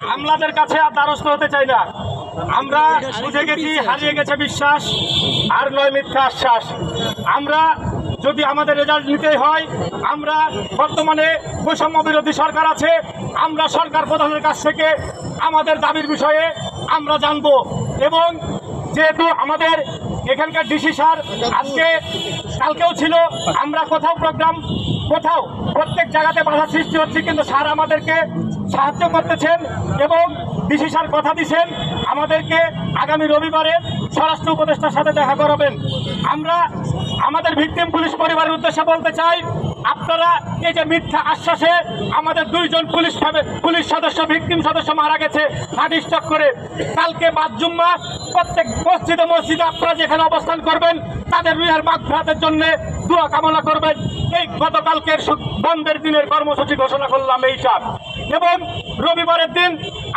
আমলাদের কাছে আর দ্বারস্থ হতে চাই না। আমরা বুঝে গেছি, হারিয়ে গেছে বিশ্বাস, আর নয় মিথ্যা আশ্বাস। আমরা যদি আমাদের রেজাল্ট নিতেই হয়, আমরা বর্তমানে বৈষম্য বিরোধী সরকার আছে, আমরা সরকার প্রধানের কাছ থেকে আমাদের দাবির বিষয়ে আমরা জানবো। এবং যেহেতু আমাদের এখানকার ডিসি স্যার আজকে কালকেও ছিল, আমরা কোথাও প্রত্যেক জায়গাতে বাধা সৃষ্টি হচ্ছে, কিন্তু স্যার আমাদেরকে সাহায্য করতেছেন এবং ডিসি স্যার কথা দিয়েছেন আমাদেরকে আগামী রবিবারে স্বরাষ্ট্র উপদেষ্টার সাথে দেখা করাবেন। আমরা আমাদের ভিকটিম পুলিশ পরিবারের উদ্দেশ্যে বলতে চাই, আপনারা এই যে মিথ্যা আশ্বাসে আমাদের 2 জন পুলিশ সদস্য ভিকটিম সদস্য মারা গেছে হার্ট স্ট্রোক করে, কালকে বাদ জুম্মা প্রত্যেক মসজিদে আপনারা যেখানে অবস্থান করবেন তাদের রুহের মাগফিরাতের জন্য দোয়া কামনা করবেন। এই গতকালকের বন্ধের দিনের কর্মসূচি ঘোষণা করলাম এইটা। এবং রবিবারের দিন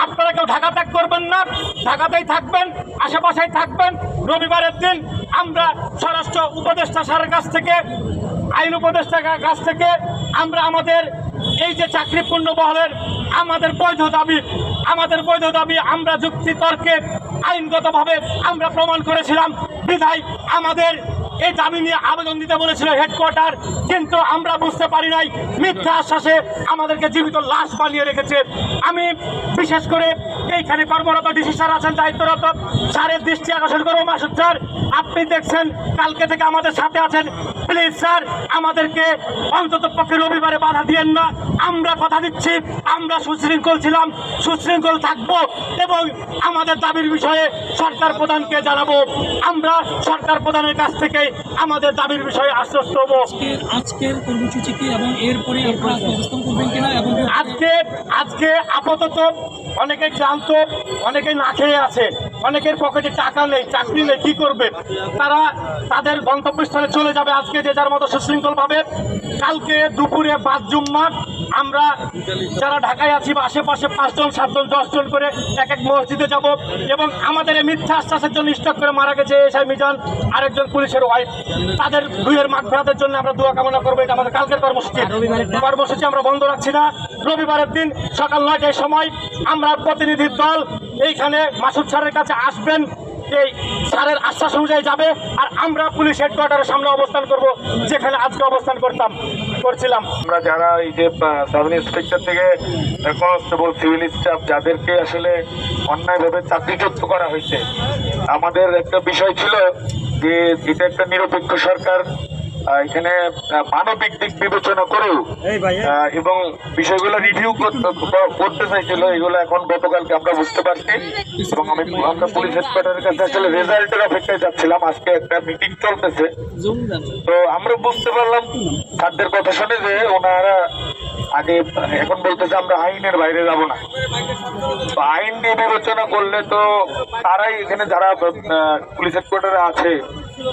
আপনারা কেউ ঢাকা ত্যাগ করবেন না, ঢাকাতেই থাকবেন, আশেপাশেই থাকবেন। রবিবারের দিন আমরা স্বরাষ্ট্র উপদেষ্টা স্যারের কাছ থেকে, আইন উপদেষ্টার কাছ থেকে আমরা আমাদের এই যে চাকরিপূর্ণ বহালের আমাদের বৈধ দাবি আমরা যুক্তি তর্কে আইনগতভাবে আমরা প্রমাণ করেছিলাম। বিধায় আমাদের এই দাবি নিয়ে আবেদন দিতে বলেছিল হেডকোয়ার্টার, কিন্তু আমরা বুঝতে পারি নাই মিথ্যা আশ্বাসে আমাদেরকে জীবিত লাশ বানিয়ে রেখেছে। আমি বিশেষ করে এইখানে কর্মরত ডিসি স্যার আছেন, দায়িত্বরত স্যারের দৃষ্টি আকর্ষণ করবো। মাসুদ স্যার, আপনি দেখছেন কালকে থেকে আমাদের সাথে আছেন, প্লিজ স্যার আমাদেরকে অন্তত পক্ষে রবিবারে বাধা দিয়েন না। আমরা কথা দিচ্ছি, আমরা সুশৃঙ্খল ছিলাম, সুশৃঙ্খল থাকবো এবং আমাদের দাবির বিষয়ে সরকার প্রধানকে জানাবো। আমরা সরকার প্রধানের কাছ থেকে আমাদের দাবির বিষয়ে আশ্বস্ত হব। আজকের কর্মসূচি কি এবং এরপরে আপনারা অবস্থান করবেন কিনা? এবং আজকে আপাতত অনেকে ক্লান্ত, অনেকে না খেয়ে আছে, অনেকের পকেটে টাকা নেই, চাকরি নেই, কি করবে? তারা তাদের গন্তব্যস্থলে চলে যাবে আজকে যে যার মতো সুশৃঙ্খলভাবে। কালকে দুপুরে 5 জুম্মা আমরা যারা ঢাকায় আছি বা আশেপাশে 5 জন 7 জন 10 জন করে এক মসজিদে যাব এবং আমাদের এই মিথ্যা আশ্বাসের জন্য স্টক করে মারা গেছে এসআই মিজান, আরেকজন পুলিশের ওয়াইফ, তাদের রুহের মাগফিরাতের জন্য আমরা দোয়া কামনা করবো। এটা আমাদের কালকের কর্মসূচি আমরা বন্ধ রাখছি না। রবিবারের দিন সকাল 9টার সময় আমরা প্রতিনিধির দল এইখানে মাসুদ স্যারের কাছে আসবেন, এই স্যারের আশ্বাস অনুযায়ী যাবে, আর আমরা পুলিশ হেডকোয়ার্টারের সামনে অবস্থান করব যেখানে আজকে অবস্থান করছিলাম। আমরা যারা এই যে সাব ইন্সপেক্টর থেকে কনস্টেবল, সিভিল স্টাফ যাদেরকে আসলে অন্যায়ভাবে চাকরিচ্যুত করা হয়েছে, আমাদের একটা বিষয় ছিল যে এটা একটা নিরপেক্ষ সরকার, এখানে মানবিক দিক বিবেচনা করেও এবং বিষয়গুলো রিভিউ করতে চাইছিল। এগুলো এখন গতকালকে আমরা বুঝতে পারছি এবং আমরা পুলিশ হেডকোয়ার্টারের কাছে আসলে রেজাল্টের অপেক্ষায় যাচ্ছিলাম। আজকে একটা মিটিং চলতেছে, তো আমরা বুঝতে পারলাম স্যারদের কথা শুনে যে ওনারা আগে এখন বলতেছে আমরা আইনের বাইরে যাব না। তো আইন নিয়ে বিবেচনা করলে তো তারাই এখানে যারা পুলিশ হেডকোয়ার্টারে আছে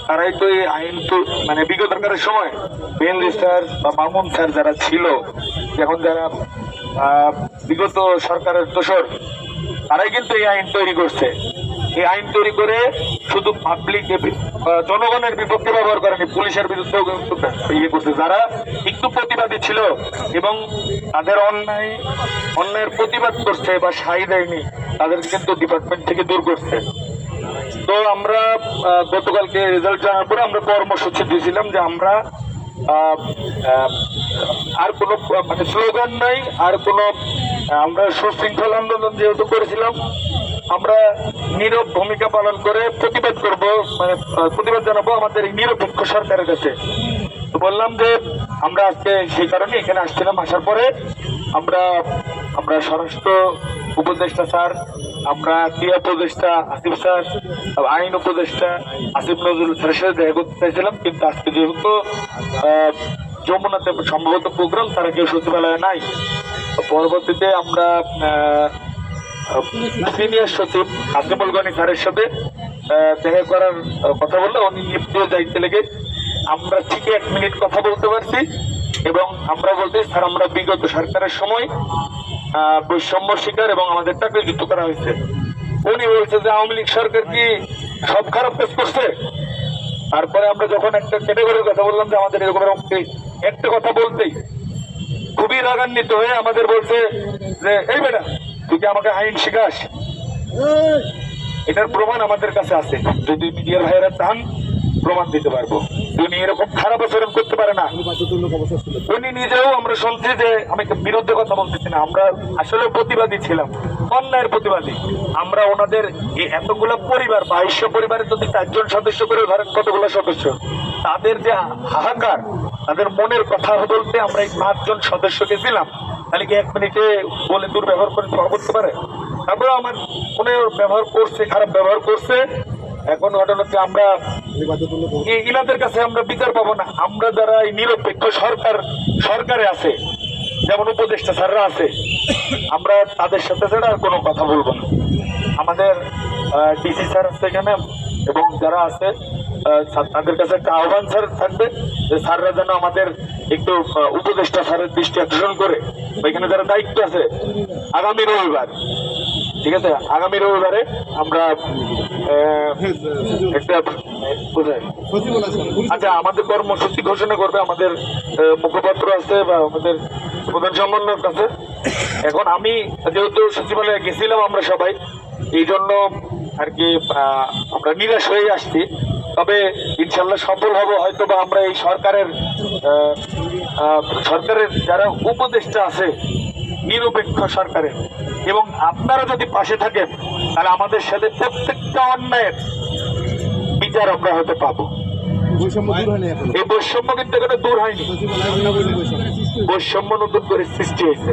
তারাই তো এই আইন তো মানে বিগত সরকারের সময় বেনজি স্যার বা মামুন স্যার যারা ছিল, এখন যারা বিগত সরকারের দোসর, তারাই কিন্তু এই আইন তৈরি করছে। এই আইন তৈরি করে শুধু পাবলিক জনগণের বিপক্ষে ব্যবহার করেনি, পুলিশের বিরুদ্ধেও কিন্তু ইয়ে করছে। যারা একটু প্রতিবাদী ছিল এবং তাদের অন্যায়ের প্রতিবাদ করছে বা সাই দেয়নি, তাদেরকে কিন্তু ডিপার্টমেন্ট থেকে দূর করছে। তো আমরা গতকালকে রেজাল্ট জানার পরে আমরা কর্মসূচি দিয়েছিলাম যে আমরা আর কোনো মানে স্লোগান নাই, আর কোনো আমরা সুশৃঙ্খল আন্দোলন যেহেতু করেছিলাম, আমরা নীরব ভূমিকা পালন করে প্রতিবাদ করব, মানে প্রতিবাদ জানাবো আমাদের এই নিরপেক্ষ সরকারের কাছে। তো বললাম যে আমরা আজকে সেই কারণে এখানে আসছিলাম। আসার পরে আমরা স্বরাষ্ট্র উপদেষ্টা স্যার, আমরা ক্রিয়া উপদেষ্টা আসিফ স্যার, আইন উপদেষ্টা আসিফ নজরুল স্যারের সাথে দেখা করতে চাইছিলাম, কিন্তু আজকে যেহেতু যমুনাতে সম্ভবত প্রোগ্রাম, তারা কেউ সচিবালয়ে নাই। পরবর্তীতে আমরা সিনিয়র সচিব আজিমুল গনি স্যারের সাথে দেখা করার কথা বললে উনি নিপ্রিয় দায়িত্বে লেগে আমরা ঠিক 1 মিনিট কথা বলতে পারছি এবং আমরা বলতে স্যার আমরা বিগত সরকারের সময় বৈষম্য শিকার এবং আমাদের চাকরিচ্যুত করা হয়েছে। উনি বলছে যে আওয়ামী লীগ সরকার কি সব খারাপ কাজ করছে। তারপরে আমরা যখন একটা ক্যাটাগরির কথা বললাম যে আমাদের এরকম একটা কথা বলতেই খুবই রাগান্বিত হয়ে আমাদের বলছে যে এই বেটা তুই কি আমাকে আইন শিখাস? এটার প্রমাণ আমাদের কাছে আছে, যদি মিডিয়ার ভাইয়েরা চান প্রমাণ দিতে পারবো। উনি এরকম খারাপ আচরণ করতে পারে না। উনি নিজেও, আমরা শুনছি যে আমি বিরুদ্ধে কথা বলতেছি না, আমরা আসলে প্রতিবাদী ছিলাম, অন্যায়ের প্রতিবাদী। আমরা ওনাদের এই এতগুলো পরিবার, 2200 পরিবারের যদি 4 জন সদস্য করে ধরেন কতগুলো সদস্য, তাদের যে হাহাকার, তাদের মনের কথা বলতে আমরা এই 5 জন সদস্যকে ছিলাম। তাহলে কি 1 মিনিটে বলে দুর্ব্যবহার করে করতে পারে? তারপরে আমার মনে ব্যবহার করছে, খারাপ ব্যবহার করছে। এখন ঘটনা হচ্ছে আমরা ইনাদের কাছে আমরা বিচার পাবো না। আমরা যারা এই নিরপেক্ষ সরকারে আছে, যেমন উপদেষ্টা স্যাররা আছে, আমরা তাদের সাথে ছাড়া আর কোনো কথা বলবো না। আমাদের ডিসি স্যার আছে এখানে, এবং যারা আছে তাদের কাছে একটা আহ্বান স্যার থাকবে যে স্যাররা যেন আমাদের একটু উপদেষ্টা স্যারের দৃষ্টি আকর্ষণ করে, ওইখানে যারা দায়িত্ব আছে, আগামী রবিবার, ঠিক আছে, আগামী রবিবারে আমরা একটা আচ্ছা আমাদের কর্মসূচি ঘোষণা করবে আমাদের মুখপাত্র আছে বা আমাদের প্রধান সমন্বয়ক আছে। এখন আমি যেহেতু সচিবালয়ে গেছিলাম আমরা সবাই, এই জন্য আর কি আমরা নিরাশ হয়ে আসছি। তবে ইনশাল্লাহ সফল হব হয়তো, বা আমরা এই সরকারের যারা উপদেষ্টা আছে নিরপেক্ষ সরকারের, এবং আপনারা যদি পাশে থাকেন তাহলে আমাদের সাথে প্রত্যেকটা অন্যায়ের বিচার আমরা হয়তো পাবো। এই বৈষম্য কিন্তু এখানে দূর হয়নি, বৈষম্য নতুন করে সৃষ্টি হয়েছে।